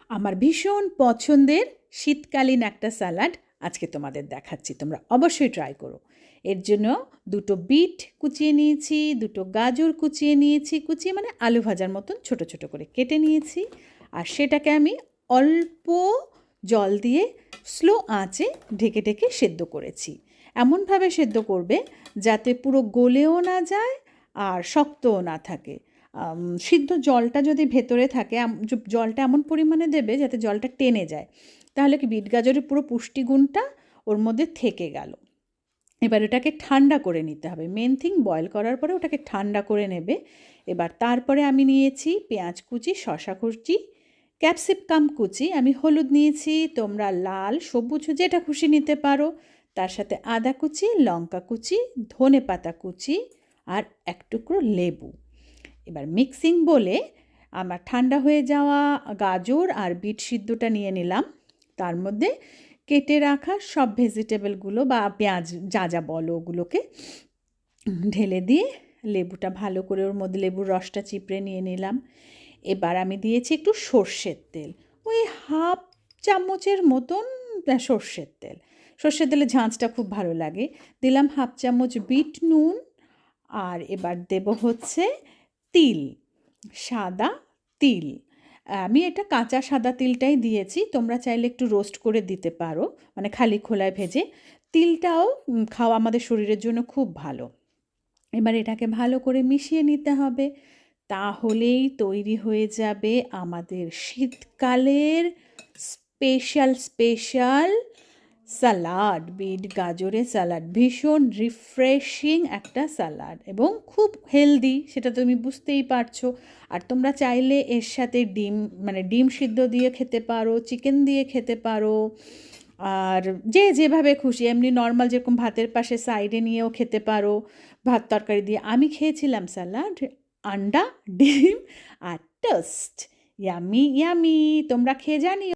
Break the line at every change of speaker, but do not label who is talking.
আমার ভীষণ পছন্দের শীতকালীন একটা স্যালাড আজকে তোমাদের দেখাচ্ছি, তোমরা অবশ্যই ট্রাই করো। এর জন্য দুটো বিট কুচিয়ে নিয়েছি, দুটো গাজর কুচিয়ে নিয়েছি, কুচিয়ে মানে আলু ভাজার মতন ছোট ছোট করে কেটে নিয়েছি। আর সেটাকে আমি অল্প জল দিয়ে স্লো আঁচে ঢেকে ঢেকে সেদ্ধ করেছি। এমনভাবে সেদ্ধ করবে যাতে পুরো গলেও না যায় আর শক্তও না থাকে। সিদ্ধ জলটা যদি ভেতরে থাকে, জলটা এমন পরিমাণে দেবে যাতে জলটা টেনে যায়, তাহলে কি বিট গাজরের পুরো পুষ্টিগুণটা ওর মধ্যে থেকে গেল। এবার ওটাকে ঠান্ডা করে নিতে হবে, মেন থিং বয়েল করার পরে ওটাকে ঠান্ডা করে নেবে। এবার তারপরে আমি নিয়েছি পেঁয়াজ কুচি, শসা কুচি, ক্যাপসিকাম কুচি, আমি হলুদ নিয়েছি, তোমরা লাল সবুজ যেটা খুশি নিতে পারো। তার সাথে আদা কুচি, লঙ্কা কুচি, ধনে পাতা কুচি আর এক টুকরো লেবু। এবার মিক্সিং বলে আমার ঠান্ডা হয়ে যাওয়া গাজর আর বিট সিদ্ধটা নিয়ে নিলাম। তার মধ্যে কেটে রাখা সব ভেজিটেবলগুলো বা পেঁয়াজ যা যা বলো ওগুলোকে ঢেলে দিয়ে লেবুটা ভালো করে ওর মধ্যে লেবুর রসটা চিপড়ে নিয়ে নিলাম। এবার আমি দিয়েছি একটু সর্ষের তেল, ওই হাফ চামচের মতন সর্ষের তেল। সর্ষের তেলের ঝাঁঝটা খুব ভালো লাগে। দিলাম হাফ চামচ বিট নুন। আর এবার দেব হচ্ছে তিল, সাদা তিল। আমি এটা কাঁচা সাদা তিলটাই দিয়েছি, তোমরা চাইলে একটু রোস্ট করে দিতে পারো, মানে খালি খোলায় ভেজে। তিলটাও খাওয়া আমাদের শরীরের জন্য খুব ভালো। এবার এটাকে ভালো করে মিশিয়ে নিতে হবে, তাহলেই তৈরি হয়ে যাবে আমাদের শীতকালের স্পেশাল স্যালাড, বিট গাজরের স্যালাড। ভীষণ রিফ্রেশিং একটা স্যালাড এবং খুব হেলদি, সেটা তুমি বুঝতেই পারছো। আর তোমরা চাইলে এর সাথে ডিম, মানে ডিম সিদ্ধ দিয়ে খেতে পারো, চিকেন দিয়ে খেতে পারো, আর যে যেভাবে খুশি, এমনি নর্মাল যেরকম ভাতের পাশে সাইডে নিয়েও খেতে পারো, ভাত তরকারি দিয়ে। আমি খেয়েছিলাম স্যালাড আন্ডা, ডিম আর টোস্ট। ইয়ামি ইয়ামি, তোমরা খেয়ে জানিও।